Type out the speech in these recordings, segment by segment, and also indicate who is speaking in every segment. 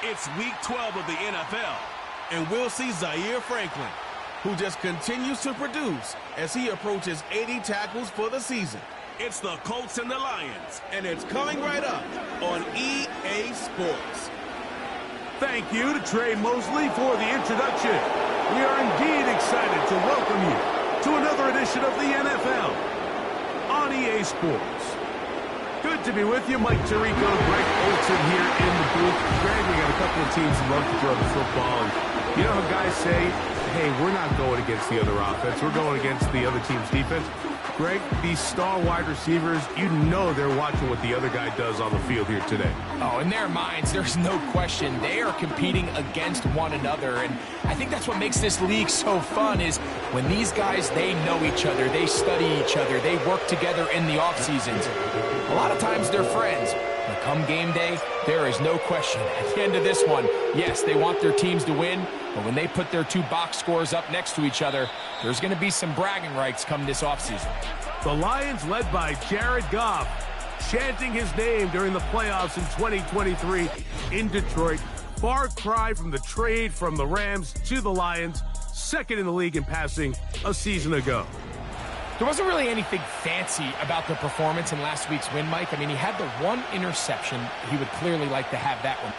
Speaker 1: It's Week 12 of the NFL, and we'll see Zaire Franklin, who just continues to produce as he approaches 80 tackles for the season. It's the Colts and the Lions, and it's coming right up on EA Sports.
Speaker 2: Thank you to Trey Mosley for the introduction. We are indeed excited to welcome you to another edition of the NFL on EA Sports. Good to be with you. Mike Tirico, Greg Olsen here in the booth. Greg, we got a couple of teams that love to throw the football. And you know how guys say, hey, we're not going against the other offense. We're going against the other team's defense. Greg, these star wide receivers, you know they're watching what the other guy does on the field here today.
Speaker 3: Oh, in their minds, there's no question. They are competing against one another. And I think that's what makes this league so fun is when these guys, they know each other. They study each other. They work together in the offseasons. A lot of times they're friends. But come game day, there is no question. At the end of this one, yes, they want their teams to win. But when they put their two box scores up next to each other, there's going to be some bragging rights come this offseason.
Speaker 2: The Lions, led by Jared Goff, chanting his name during the playoffs in 2023 in Detroit. Far cry from the trade from the Rams to the Lions, second in the league in passing a season ago.
Speaker 3: There wasn't really anything fancy about the performance in last week's win, Mike. I mean, he had the one interception. He would clearly like to have that one.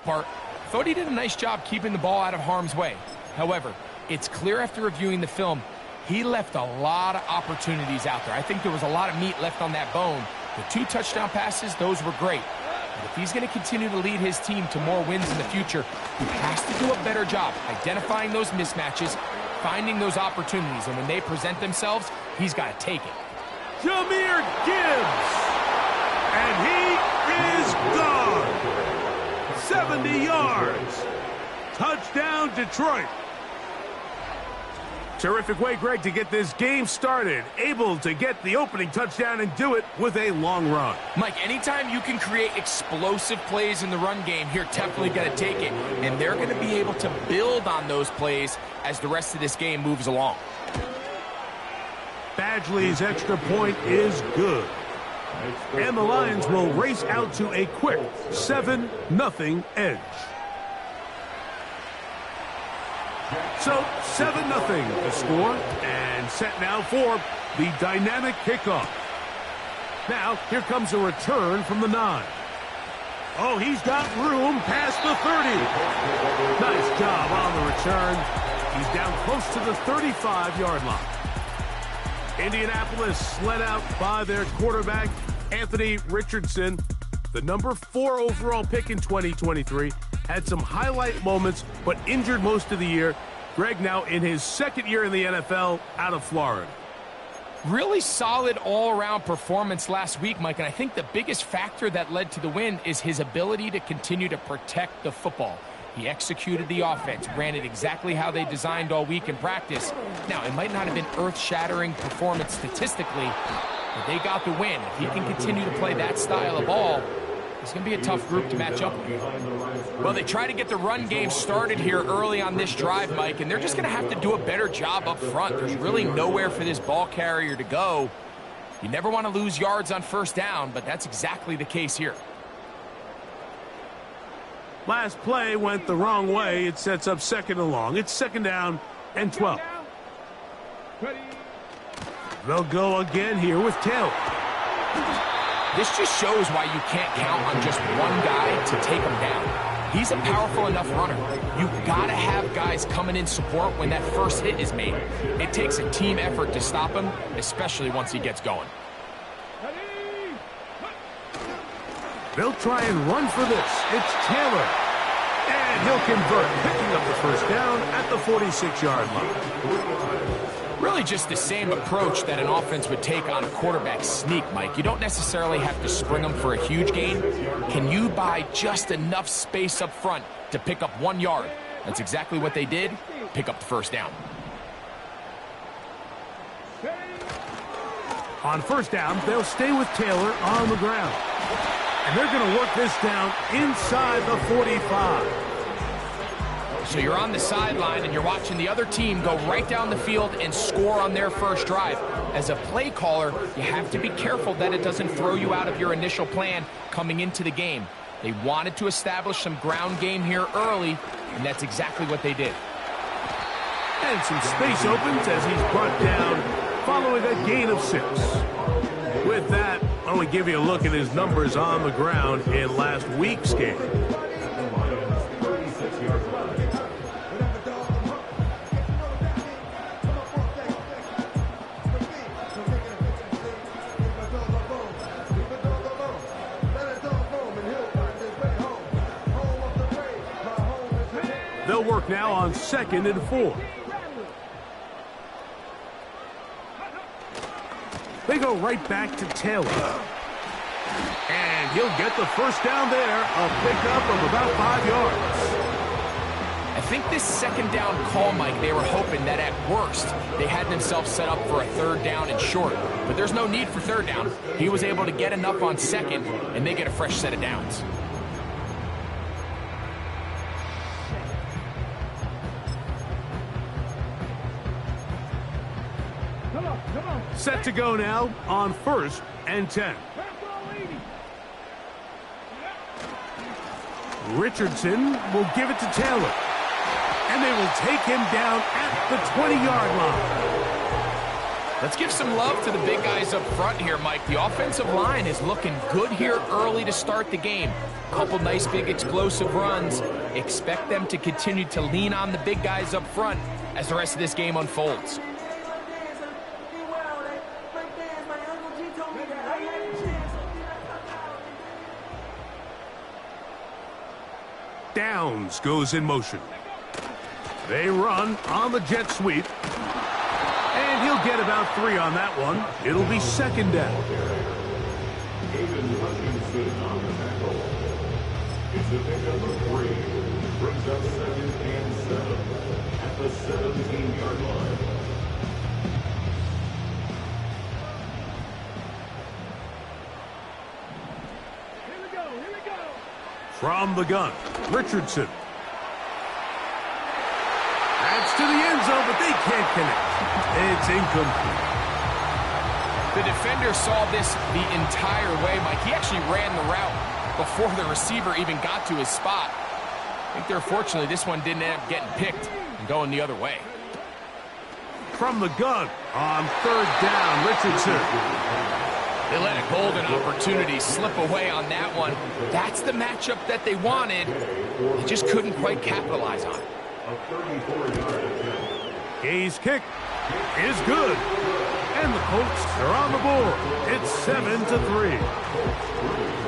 Speaker 3: Part, thought he did a nice job keeping the ball out of harm's way. However, it's clear after reviewing the film, he left a lot of opportunities out there. I think there was a lot of meat left on that bone. The 2 touchdown passes, those were great. But if he's going to continue to lead his team to more wins in the future, he has to do a better job identifying those mismatches, finding those opportunities, and when they present themselves, he's got to take it.
Speaker 2: Jahmyr Gibbs, and he is gone. 70 yards. Touchdown, Detroit. Terrific way, Greg, to get this game started. Able to get the opening touchdown and do it with a long run.
Speaker 3: Mike, anytime you can create explosive plays in the run game, you're definitely going to take it. And they're going to be able to build on those plays as the rest of this game moves along.
Speaker 2: Badgley's extra point is good. And the Lions will race out to a quick 7-0 edge. So 7-0 the score, and set now for the dynamic kickoff. Now here comes a return from the 9. Oh, he's got room past the 30. Nice job on the return. He's down close to the 35-yard line. Indianapolis led out by their quarterback, Anthony Richardson. The number 4 overall pick in 2023. Had some highlight moments, but injured most of the year. Greg now in his second year in the NFL out of Florida.
Speaker 3: Really solid all-around performance last week, Mike, and I think the biggest factor that led to the win is his ability to continue to protect the football. He executed the offense, ran it exactly how they designed all week in practice. Now, it might not have been earth-shattering performance statistically, but they got the win. If he can continue to play that style of ball, it's going to be a tough group to match up with. Well, they try to get the run game started here early on this drive, Mike, and they're just going to have to do a better job up front. There's really nowhere for this ball carrier to go. You never want to lose yards on first down, but that's exactly the case here.
Speaker 2: Last play went the wrong way. It sets up second and long. It's second down and 12. They'll go again here with Taylor.
Speaker 3: This just shows why you can't count on just one guy to take him down. He's a powerful enough runner. You've got to have guys coming in support when that first hit is made. It takes a team effort to stop him, especially once he gets going.
Speaker 2: They'll try and run for this. It's Taylor. And And he'll convert, picking up the first down at the 46-yard line.
Speaker 3: Really just the same approach that an offense would take on a quarterback sneak, Mike. You don't necessarily have to spring them for a huge gain. Can you buy just enough space up front to pick up 1 yard? That's exactly what they did. Pick up the first down.
Speaker 2: On first down, they'll stay with Taylor on the ground. And they're going to work this down inside the 45.
Speaker 3: So you're on the sideline and you're watching the other team go right down the field and score on their first drive. As a play caller, you have to be careful that it doesn't throw you out of your initial plan coming into the game. They wanted to establish some ground game here early, and that's exactly what they did.
Speaker 2: And some space opens as he's brought down following a gain of 6. With that, I want to give you a look at his numbers on the ground in last week's game. They'll work now on 2nd and 4. They go right back to Taylor. And he'll get the first down there, a pickup of about 5 yards.
Speaker 3: I think this second down call, Mike, they were hoping that at worst they had themselves set up for a 3rd down and short. But there's no need for 3rd down. He was able to get enough on 2nd, and they get a fresh set of downs.
Speaker 2: Set to go now on 1st and 10. Richardson will give it to Taylor. And they will take him down at the 20-yard line.
Speaker 3: Let's give some love to the big guys up front here, Mike. The offensive line is looking good here early to start the game. Couple nice big explosive runs. Expect them to continue to lean on the big guys up front as the rest of this game unfolds.
Speaker 2: Downs goes in motion. They run on the jet sweep. And he'll get about 3 on that one. It'll be 2nd down.
Speaker 4: It's the pick number 3. Brings up 2nd and 7 at the 17-yard line.
Speaker 2: From the gun, Richardson. That's to the end zone, but they can't connect. It's incomplete.
Speaker 3: The defender saw this the entire way, Mike. He actually ran the route before the receiver even got to his spot. I think they're fortunately this one didn't end up getting picked and going the other way.
Speaker 2: From the gun, on 3rd down, Richardson.
Speaker 3: They let a golden opportunity slip away on that one. That's the matchup that they wanted. They just couldn't quite capitalize on it.
Speaker 2: Gay's kick is good. And the Colts are on the board. It's 7-3.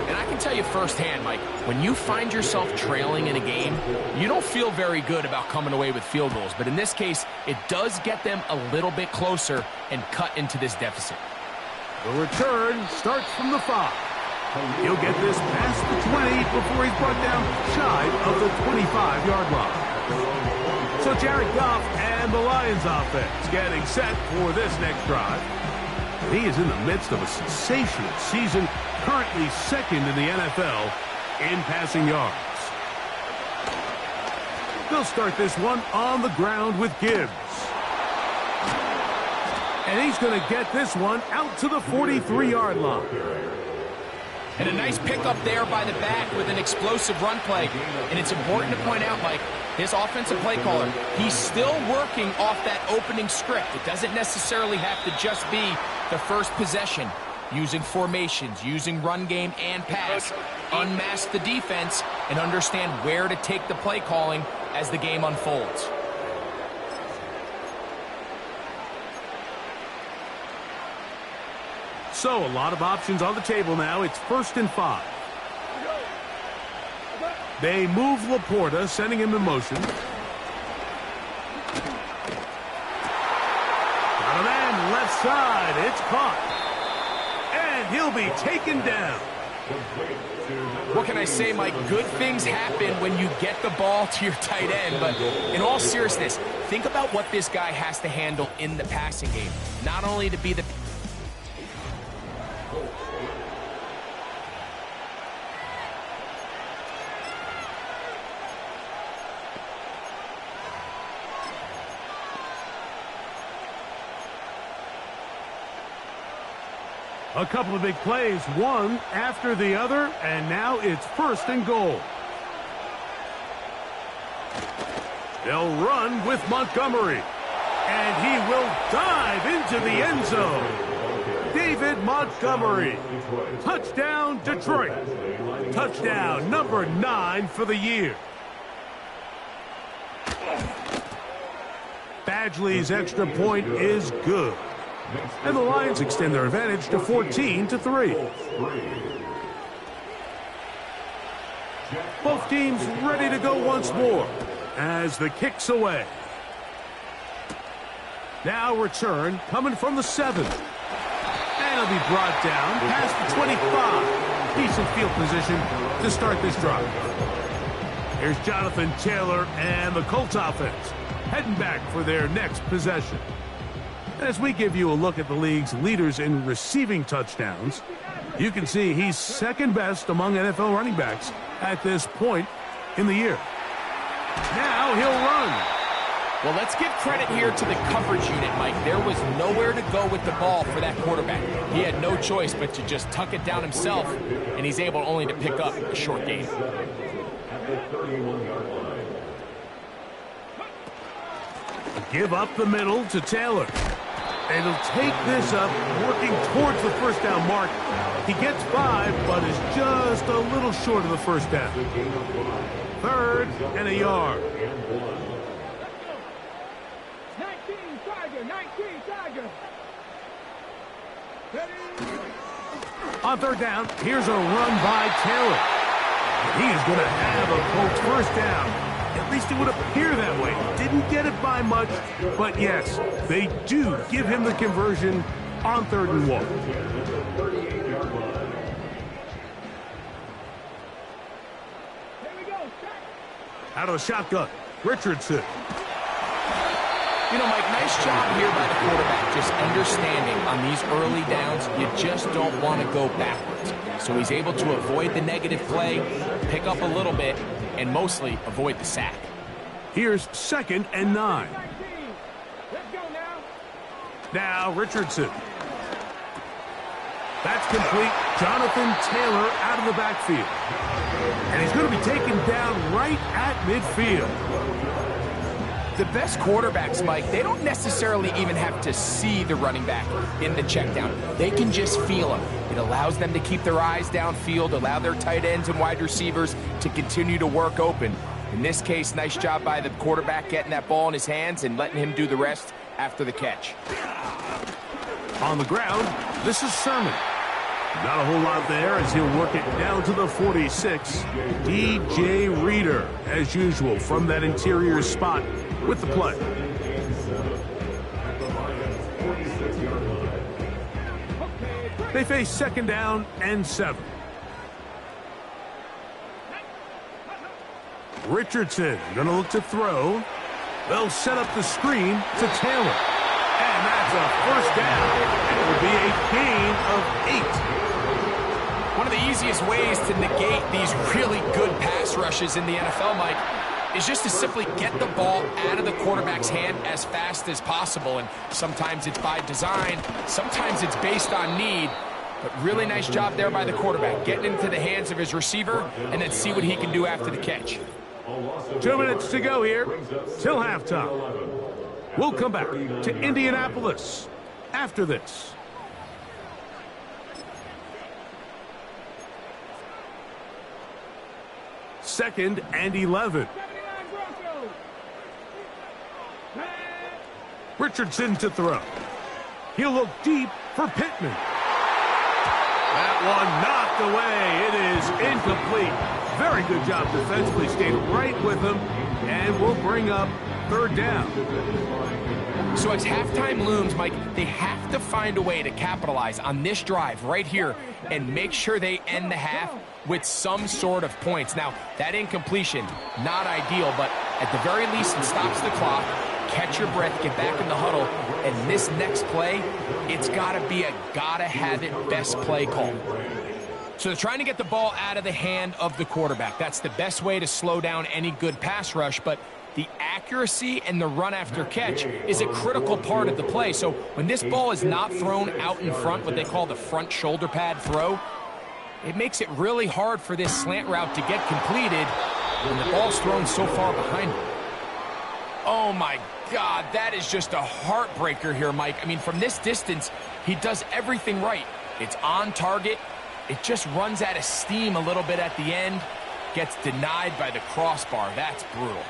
Speaker 3: And I can tell you firsthand, Mike, when you find yourself trailing in a game, you don't feel very good about coming away with field goals. But in this case, it does get them a little bit closer and cut into this deficit.
Speaker 2: The return starts from the 5. He'll get this past the 20 before he's brought down shy of the 25-yard line. So Jared Goff and the Lions offense getting set for this next drive. He is in the midst of a sensational season, currently 2nd in the NFL in passing yards. They'll start this one on the ground with Gibbs. And he's going to get this one out to the 43-yard line.
Speaker 3: And a nice pickup there by the back with an explosive run play. And it's important to point out, Mike, his offensive play caller, he's still working off that opening script. It doesn't necessarily have to just be the first possession. Using formations, using run game and pass. Unmask the defense and understand where to take the play calling as the game unfolds.
Speaker 2: So a lot of options on the table now. It's 1st and 5. They move Laporta, sending him in motion. Got a man left side. It's caught. And he'll be taken down.
Speaker 3: What can I say, Mike? Good things happen when you get the ball to your tight end. But in all seriousness, think about what this guy has to handle in the passing game. Not only to be the...
Speaker 2: A couple of big plays, one after the other, and now it's 1st and goal. They'll run with Montgomery, and he will dive into the end zone. David Montgomery. Touchdown, Detroit. Touchdown number 9 for the year. Badgley's extra point is good. And the Lions extend their advantage to 14-3. Both teams ready to go once more as the kick's away. Now return coming from the 7. And it'll be brought down past the 25. Decent field position to start this drive. Here's Jonathan Taylor and the Colts offense heading back for their next possession. As we give you a look at the league's leaders in receiving touchdowns, you can see he's second best among NFL running backs at this point in the year. Now he'll run.
Speaker 3: Well, let's give credit here to the coverage unit, Mike. There was nowhere to go with the ball for that quarterback. He had no choice but to just tuck it down himself, and he's able only to pick up a short gain.
Speaker 2: Give up the middle to Taylor. And he'll take this up, working towards the 1st down mark. He gets 5, but is just a little short of the 1st down. 3rd and a yard.
Speaker 5: 19 Tiger.
Speaker 2: On 3rd down, here's a run by Taylor. He is going to have a Colts 1st down. At least it would appear that way. Didn't get it by much, but yes, they do give him the conversion on 3rd and 1. Out of the shotgun, Richardson.
Speaker 3: You know, Mike, nice job here by the quarterback, just understanding on these early downs, you just don't want to go backwards. So he's able to avoid the negative play, pick up a little bit, and mostly avoid the sack.
Speaker 2: Here's 2nd and 9.
Speaker 5: Let's go now.
Speaker 2: Now Richardson. That's complete. Jonathan Taylor out of the backfield. And he's going to be taken down right at midfield.
Speaker 3: The best quarterbacks, Mike, they don't necessarily even have to see the running back in the check down. They can just feel him. It allows them to keep their eyes downfield, allow their tight ends and wide receivers to continue to work open. In this case, nice job by the quarterback getting that ball in his hands and letting him do the rest after the catch.
Speaker 2: On the ground, this is Sermon. Not a whole lot there as he'll work it down to the 46. DJ Reader, as usual, from that interior spot with the play. They face 2nd down and 7. Richardson going to look to throw. They'll set up the screen to Taylor. And that's a 1st down. It will be a gain of 8.
Speaker 3: One of the easiest ways to negate these really good pass rushes in the NFL, Mike, is just to simply get the ball out of the quarterback's hand as fast as possible. And sometimes it's by design, sometimes it's based on need. But really nice job there by the quarterback, getting into the hands of his receiver and then see what he can do after the catch.
Speaker 2: 2 minutes to go here till halftime. We'll come back to Indianapolis after this. Second and 11. Richardson to throw. He'll look deep for Pittman. That one knocked knocked away. It is incomplete. Very good job defensively. Stayed right with him, and will bring up third down.
Speaker 3: So as halftime looms, Mike, they have to find a way to capitalize on this drive right here and make sure they end the half with some sort of points. Now, that incompletion, not ideal, but at the very least, it stops the clock. Catch your breath, get back in the huddle, and this next play, it's got to be a gotta-have-it best play call. So they're trying to get the ball out of the hand of the quarterback. That's the best way to slow down any good pass rush, but the accuracy and the run after catch is a critical part of the play. So when this ball is not thrown out in front, what they call the front shoulder pad throw, it makes it really hard for this slant route to get completed when the ball's thrown so far behind him. Oh my God, that is just a heartbreaker here, Mike. I mean, from this distance, he does everything right. It's on target. It just runs out of steam a little bit at the end. Gets denied by the crossbar. That's brutal.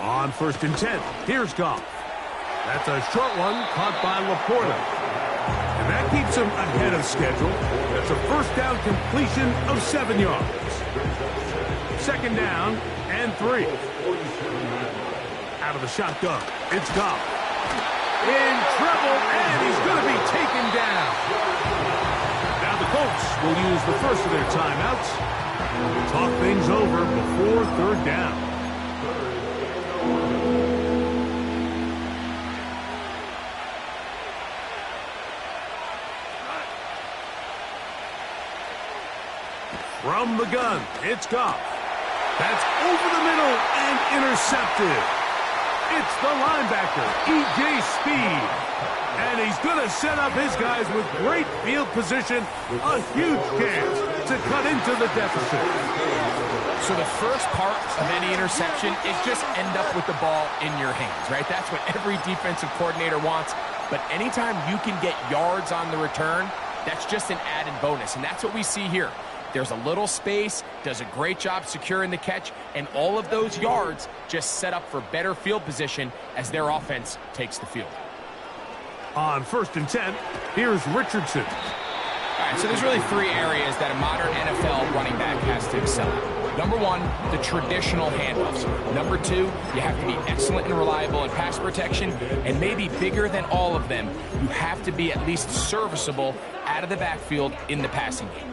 Speaker 2: On 1st and 10, here's Goff. That's a short one caught by Laporta. And that keeps him ahead of schedule. That's a first down completion of 7 yards. 2nd down and 3. Out of the shotgun, it's Goff. In trouble, and he's going to be taken down. Now the Colts will use the first of their timeouts. Talk things over before 3rd down. From the gun, it's Goff. That's over the middle and intercepted. It's the linebacker, E.J. Speed. And he's going to set up his guys with great field position. A huge chance to cut into the deficit.
Speaker 3: So the first part of any interception is just end up with the ball in your hands, right? That's what every defensive coordinator wants. But anytime you can get yards on the return, that's just an added bonus. And that's what we see here. There's a little space, does a great job securing the catch, and all of those yards just set up for better field position as their offense takes the field.
Speaker 2: On 1st and 10, here's Richardson.
Speaker 3: All right, so there's really 3 areas that a modern NFL running back has to excel at. Number 1, the traditional handoffs. Number 2, you have to be excellent and reliable in pass protection, and maybe bigger than all of them, you have to be at least serviceable out of the backfield in the passing game.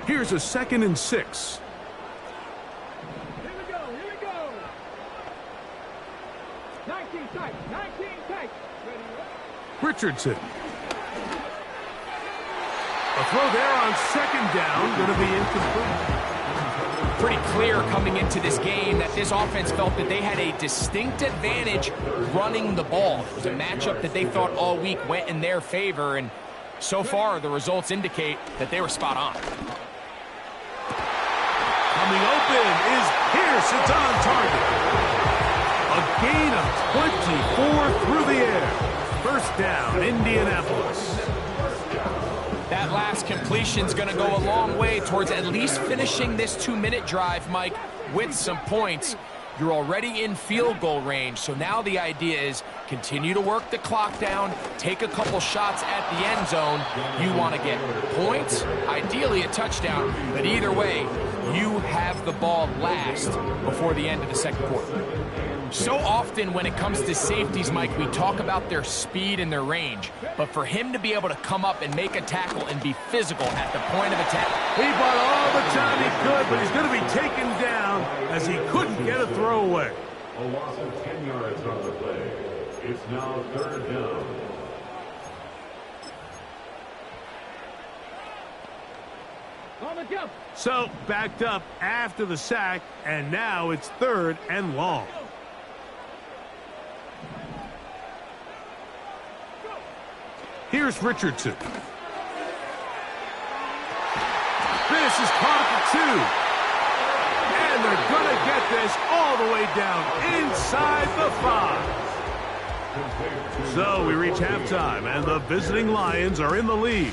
Speaker 2: Here's a 2nd and 6.
Speaker 5: Here we go, here we go. 19 tight, 19 tight.
Speaker 2: Richardson. A throw there on 2nd down, going to be incomplete.
Speaker 3: Pretty clear coming into this game that this offense felt that they had a distinct advantage running the ball. It was a matchup that they thought all week went in their favor, and so far the results indicate that they were spot on.
Speaker 2: Coming open is Pierce. It's on target. A gain of 24 through the air. First down, Indianapolis.
Speaker 3: That last completion's going to go a long way towards at least finishing this 2-minute drive, Mike, with some points. You're already in field goal range, so now the idea is continue to work the clock down, take a couple shots at the end zone. You want to get points, ideally a touchdown, but either way, you have the ball last before the end of the 2nd quarter. So often when it comes to safeties, Mike, we talk about their speed and their range, but for him to be able to come up and make a tackle and be physical at the point of attack.
Speaker 2: He bought all the time he could, but he's going to be taken down as he couldn't get a throwaway.
Speaker 4: A loss of 10 yards on the play. It's now 3rd down.
Speaker 5: On the jump.
Speaker 2: So backed up after the sack, and now it's 3rd and long. Here's Richardson. This is caught at the 2. And they're going to get this all the way down inside the 5. So we reach halftime, and the visiting Lions are in the lead.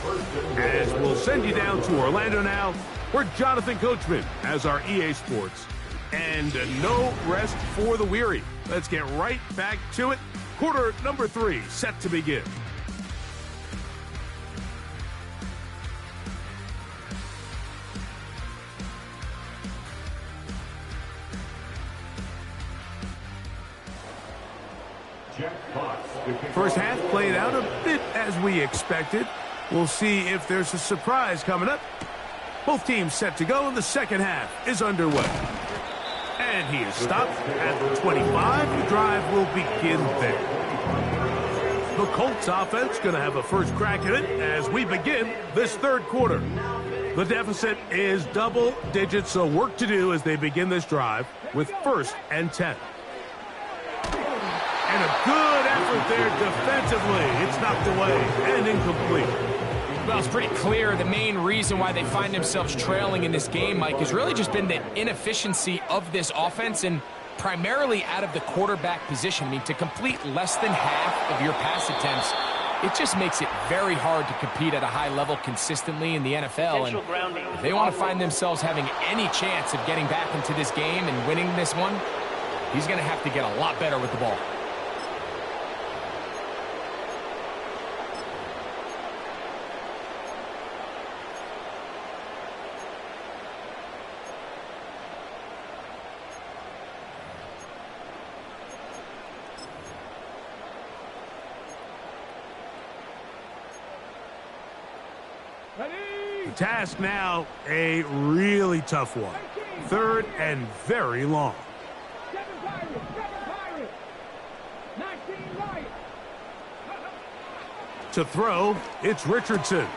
Speaker 2: As we'll send you down to Orlando now, where Jonathan Coachman has our EA Sports. And no rest for the weary. Let's get right back to it. Quarter number 3 set to begin. First half played out a bit as we expected. We'll see if there's a surprise coming up. Both teams set to go, and the second half is underway. And he is stopped at the 25. The drive will begin there. The Colts offense going to have a first crack at it as we begin this third quarter. The deficit is double digits, so work to do as they begin this drive with 1st and 10. And a good effort there defensively. It's knocked away and incomplete.
Speaker 3: Well, it's pretty clear the main reason why they find themselves trailing in this game, Mike, has really just been the inefficiency of this offense and primarily out of the quarterback position. I mean, to complete less than half of your pass attempts, it just makes it very hard to compete at a high level consistently in the NFL. And if they want to find themselves having any chance of getting back into this game and winning this one, he's going to have to get a lot better with the ball.
Speaker 2: The task now, a really tough one. 3rd and very long.
Speaker 5: 7 Pirates. 19 Lions.
Speaker 2: To throw, it's Richardson.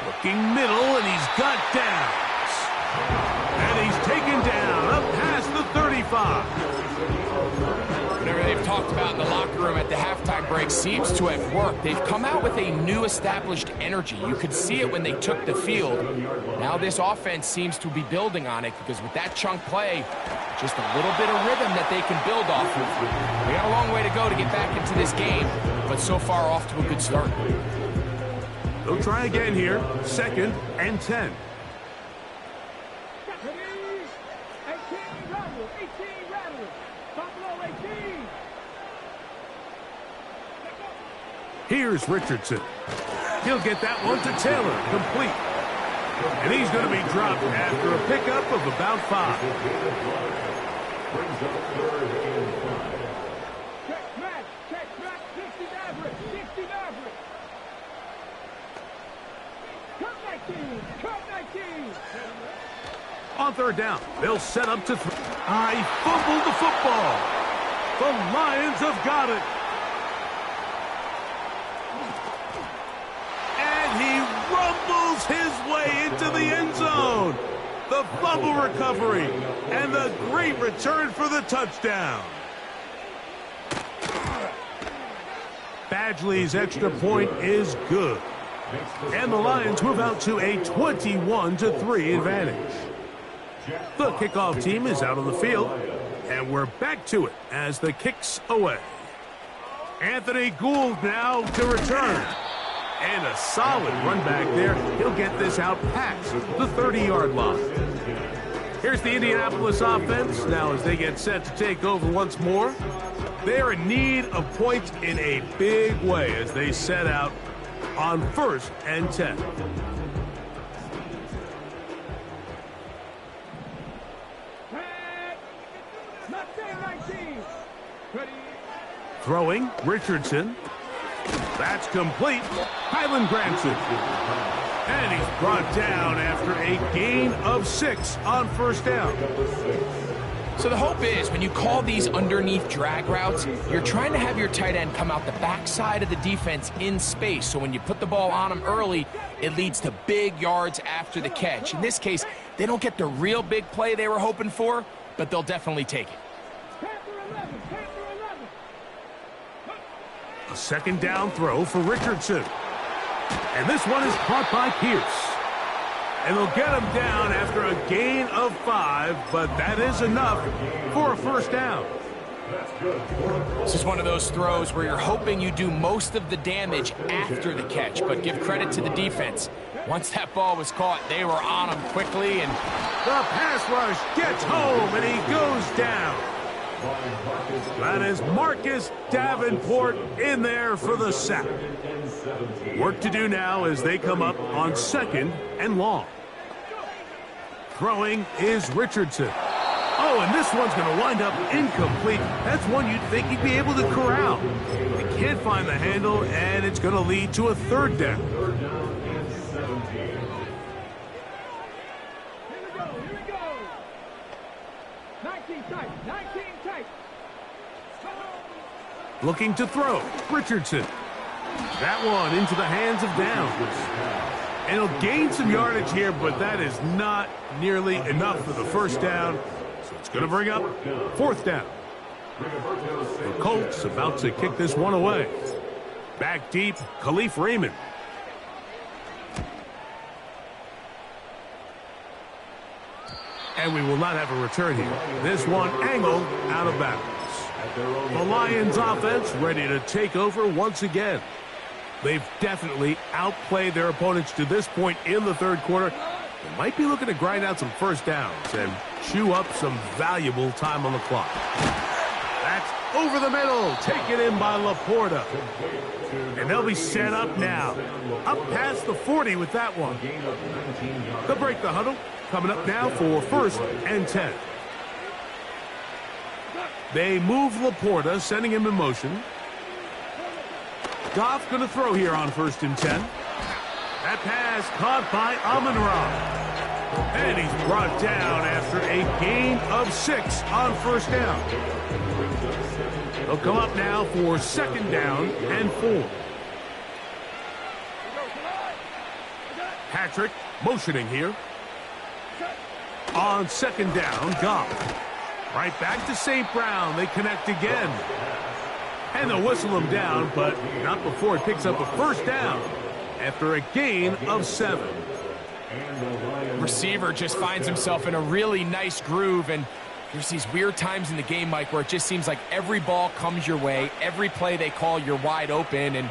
Speaker 2: Looking middle, and he's got downs. And he's taken down up past the 35.
Speaker 3: Whatever they've talked about in the locker room at the halftime break seems to have worked. They've come out with a new established energy. You could see it when they took the field. Now this offense seems to be building on it because with that chunk play, just a little bit of rhythm that they can build off of. We got a long way to go to get back into this game, but so far off to a good start.
Speaker 2: They'll try again here. 2nd and 10.
Speaker 5: 18 Rattlers. Buffalo 18.
Speaker 2: Here's Richardson. He'll get that one to Taylor, complete. And he's going to be dropped after a pickup of about 5.
Speaker 4: Brings up 3rd and 5.
Speaker 5: Check back, 60 Maverick. Cut 19.
Speaker 2: On 3rd down, they'll set up to throw. He fumbled the football. The Lions have got it. And he rumbles his way into the end zone. The fumble recovery and the great return for the touchdown. Badgley's extra point is good. And the Lions move out to a 21-3 advantage. The kickoff team is out on the field, and we're back to it as the kick's away. Anthony Gould now to return. And a solid run back there. He'll get this out past the 30-yard line. Here's the Indianapolis offense. Now as they get set to take over once more, they're in need of points in a big way as they set out on 1st and 10. Throwing, Richardson. That's complete. Highland grabs it. And he's brought down after a gain of 6 on 1st down.
Speaker 3: So the hope is when you call these underneath drag routes, you're trying to have your tight end come out the backside of the defense in space. So when you put the ball on him early, it leads to big yards after the catch. In this case, they don't get the real big play they were hoping for, but they'll definitely take it.
Speaker 2: A 2nd down throw for Richardson. And this one is caught by Pierce. And they'll get him down after a gain of 5, but that is enough for a 1st down.
Speaker 3: This is one of those throws where you're hoping you do most of the damage after the catch, but give credit to the defense. Once that ball was caught, they were on him quickly, and
Speaker 2: the pass rush gets home, and he goes down. That is Marcus Davenport in there for the sack. Work to do now as they come up on 2nd and long. Throwing is Richardson. Oh, and this one's going to wind up incomplete. That's one you'd think he'd be able to corral. They can't find the handle, and it's going to lead to a third down.
Speaker 4: Third down and 17.
Speaker 5: Here we go. 19 tight. 19 tight.
Speaker 2: Looking to throw. Richardson. That one into the hands of Downs. And he'll gain some yardage here, but that is not nearly enough for the first down. So it's going to bring up fourth down. The Colts about to kick this one away. Back deep, Khalif Raymond. And we will not have a return here. This one angled out of bounds. The Lions offense ready to take over once again. They've definitely outplayed their opponents to this point in the third quarter. They might be looking to grind out some first downs and chew up some valuable time on the clock. That's over the middle, taken in by Laporta. And they'll be set up now. Up past the 40 with that one. They'll break the huddle. Coming up now for first and 10. They move Laporta, sending him in motion. Goff going to throw here on first and 10. That pass caught by Amon-Ra. And he's brought down after a gain of 6 on first down. They'll come up now for second down and 4. Patrick motioning here. On second down, Goff. Right back to St. Brown. They connect again. And they'll whistle him down, but not before he picks up a first down after a gain of 7.
Speaker 3: Receiver just finds himself in a really nice groove, and there's these weird times in the game, Mike, where it just seems like every ball comes your way, every play they call, you're wide open, and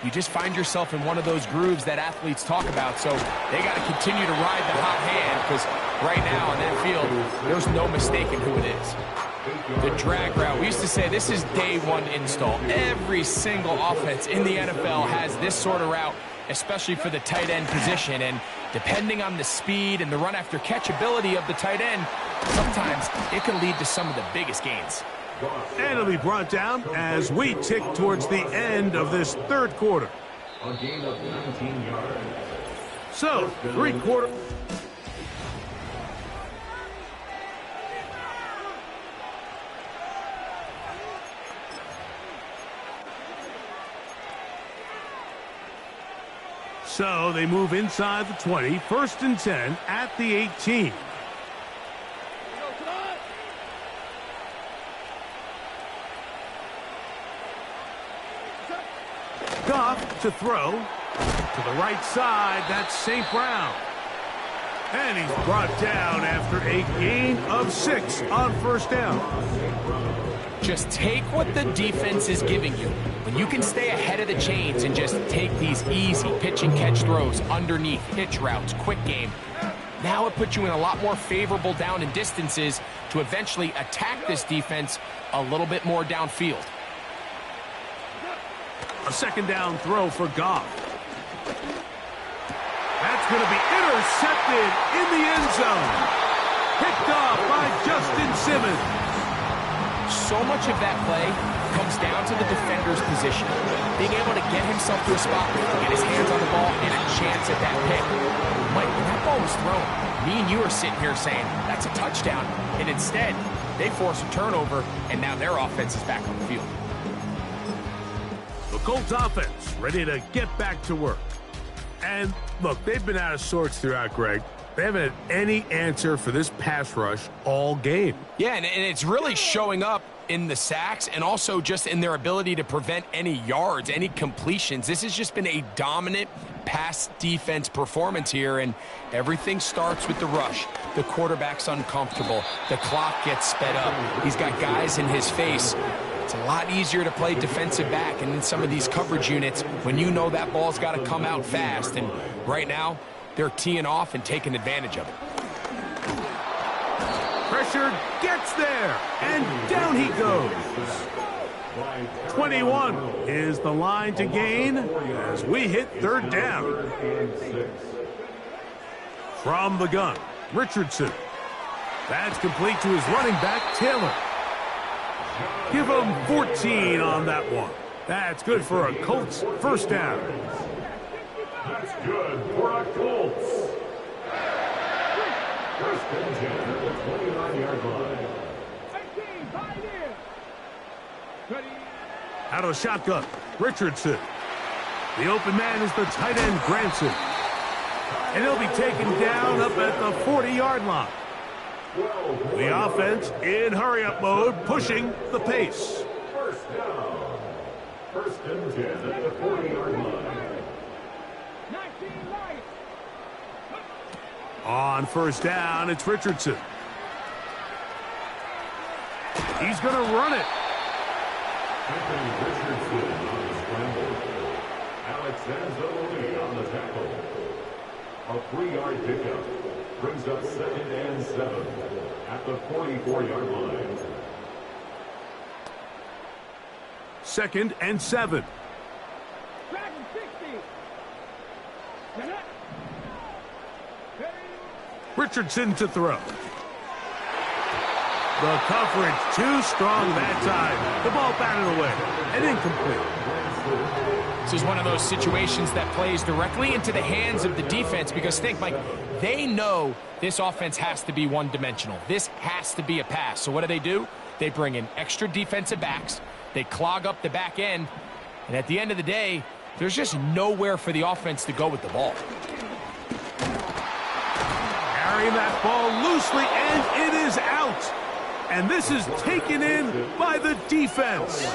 Speaker 3: you just find yourself in one of those grooves that athletes talk about. So they got to continue to ride the hot hand, because right now on that field, there's no mistaking who it is. The drag route. We used to say this is day one install. Every single offense in the NFL has this sort of route, especially for the tight end position. And depending on the speed and the run after catch ability of the tight end, sometimes it can lead to some of the biggest gains.
Speaker 2: And it'll be brought down as we tick towards the end of this third quarter.
Speaker 4: A gain of 19 yards.
Speaker 2: So, three-quarter. So they move inside the 20, first and 10 at the 18. Goff to throw to the right side. That's St. Brown. And he's brought down after a gain of 6 on first down.
Speaker 3: Just take what the defense is giving you. When you can stay ahead of the chains and just take these easy pitch and catch throws underneath, hitch routes, quick game, now it puts you in a lot more favorable down and distances to eventually attack this defense a little bit more downfield.
Speaker 2: A second down throw for Goff. That's going to be intercepted in the end zone. Picked off by Justin Simmons.
Speaker 3: So much of that play comes down to the defender's position. Being able to get himself to a spot where he can get his hands on the ball and a chance at that pick. Mike, when that ball was thrown, me and you are sitting here saying, that's a touchdown. And instead, they force a turnover, and now their offense is back on the field.
Speaker 2: The Colts offense ready to get back to work. And look, they've been out of sorts throughout, Greg. They haven't had any answer for this pass rush all game.
Speaker 3: Yeah, and it's really showing up in the sacks and also just in their ability to prevent any yards, any completions. This has just been a dominant pass defense performance here, and everything starts with the rush. The quarterback's uncomfortable. The clock gets sped up. He's got guys in his face. It's a lot easier to play defensive back and in some of these coverage units when you know that ball's got to come out fast. And right now, they're teeing off and taking advantage of it.
Speaker 2: Pressure gets there, and down he goes. 21 is the line to gain as we hit third down. From the gun, Richardson. That's complete to his running back, Taylor. Give him 14 on that one. That's good for a Colts first down.
Speaker 4: That's good for a Colts. First and 10 at the 29-yard line.
Speaker 5: 18, 5 in. Ready.
Speaker 2: Out of shotgun, Richardson. The open man is the tight end, Granson. And he'll be taken down up at the 40-yard line. The offense in hurry-up mode, pushing the pace.
Speaker 4: First down. First and 10 at the 40-yard line.
Speaker 5: 19 Lions.
Speaker 2: On first down, it's Richardson. He's going to run it.
Speaker 4: Anthony Richardson on the scramble. Alex Anzalone on the tackle. A 3-yard pickup brings up 2nd and 7 at the 44-yard line.
Speaker 2: 2nd and 7.
Speaker 5: Dragon 60. Set up. Ready.
Speaker 2: Richardson to throw. The coverage too strong that time. The ball batted away and incomplete.
Speaker 3: This is one of those situations that plays directly into the hands of the defense because think, Mike, they know this offense has to be one-dimensional. This has to be a pass. So what do? They bring in extra defensive backs. They clog up the back end. And at the end of the day, there's just nowhere for the offense to go with the ball.
Speaker 2: Carrying that ball loosely, and it is out. And this is taken in by the defense.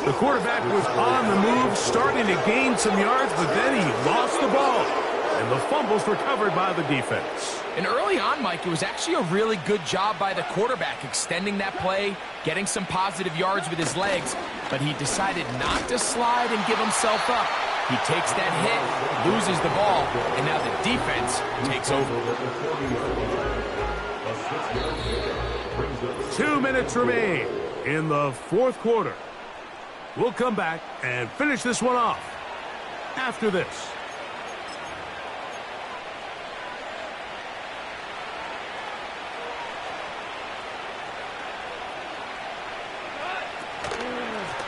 Speaker 2: The quarterback was on the move, starting to gain some yards, but then he lost the ball. And the fumble's recovered by the defense.
Speaker 3: And early on, Mike, it was actually a really good job by the quarterback, extending that play, getting some positive yards with his legs, but he decided not to slide and give himself up. He takes that hit, loses the ball, and now the defense takes over.
Speaker 2: 2 minutes remain in the fourth quarter. We'll come back and finish this one off after this.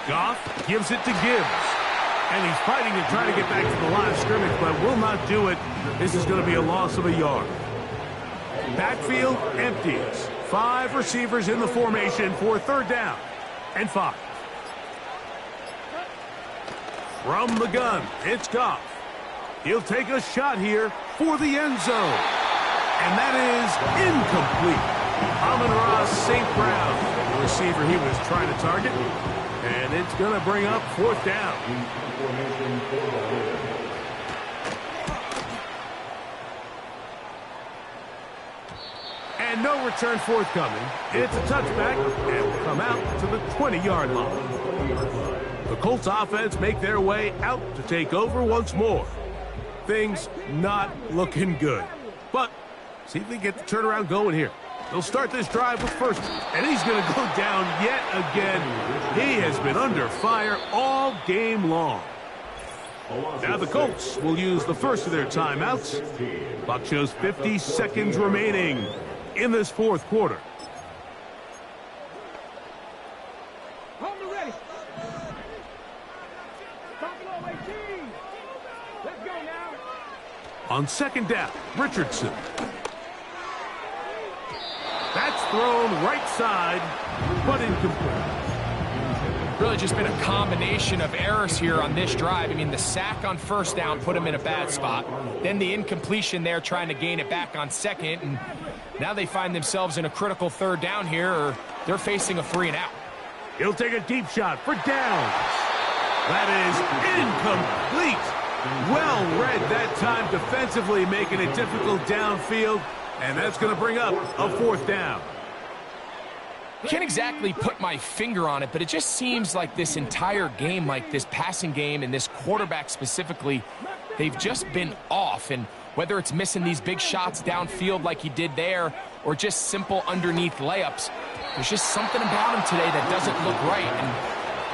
Speaker 2: Goff gives it to Gibbs. And he's fighting to try to get back to the line of scrimmage, but will not do it. This is going to be a loss of a yard. Backfield empties. 5 receivers in the formation for 3rd down and 5. From the gun, it's Goff. He'll take a shot here for the end zone. And that is incomplete. Amon-Ra St. Brown, the receiver he was trying to target. And it's going to bring up 4th down. And no return forthcoming. It's a touchback and will come out to the 20-yard line. The Colts offense make their way out to take over once more. Things not looking good. But see if they get the turnaround going here. They'll start this drive with first, and he's going to go down yet again. He has been under fire all game long. Now the Colts will use the first of their timeouts. Clock shows 50 seconds remaining in this fourth quarter.
Speaker 5: Hold ready. Buffalo 18. Let's go now.
Speaker 2: On 2nd down, Richardson. That's thrown right side, but incomplete.
Speaker 3: Really just been a combination of errors here on this drive. I mean, the sack on 1st down put him in a bad spot. Then the incompletion there trying to gain it back on 2nd. And now they find themselves in a critical 3rd down here, or they're facing a 3 and out.
Speaker 2: He'll take a deep shot for downs. That is incomplete. Well read that time defensively, making it difficult downfield. And that's going to bring up a 4th down.
Speaker 3: Can't exactly put my finger on it, but it just seems like this entire game, like this passing game and this quarterback specifically, they've just been off. And whether it's missing these big shots downfield like he did there or just simple underneath layups, there's just something about him today that doesn't look right. And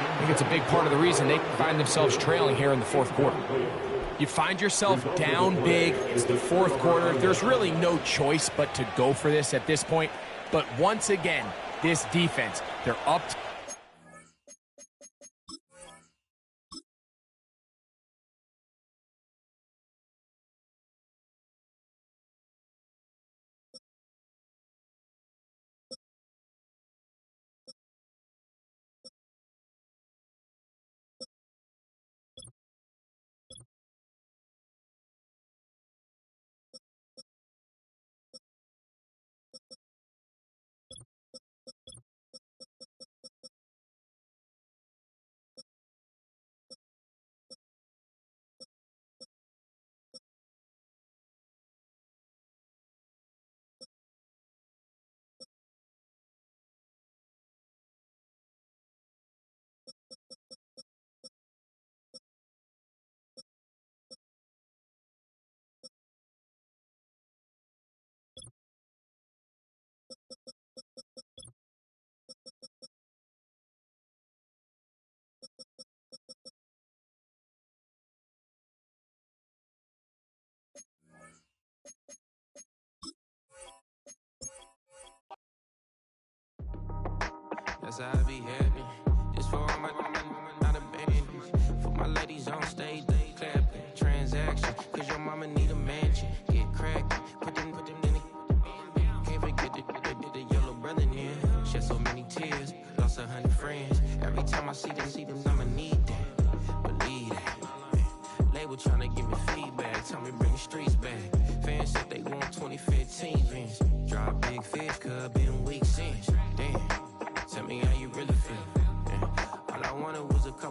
Speaker 3: I think it's a big part of the reason they find themselves trailing here in the 4th quarter. You find yourself down big. It's the 4th quarter. There's really no choice but to go for this at this point. But once again, this defense, they're up.
Speaker 6: That's how I be happy. Just for all my not abandoned. For my ladies on stage, they clapping. Transaction, cause your mama need a mansion. Get cracked, put them in the. Can't forget the yellow brother near. Shed so many tears, lost 100 friends. Every time I see them, I'ma need that. Believe that. Label tryna give me feedback, tell me bring the streets back. Fans said they want 2015 Vince. Drop big fish, cuz been weeks since. Damn. Tell me how you really feel. Yeah. All I wanted was a couple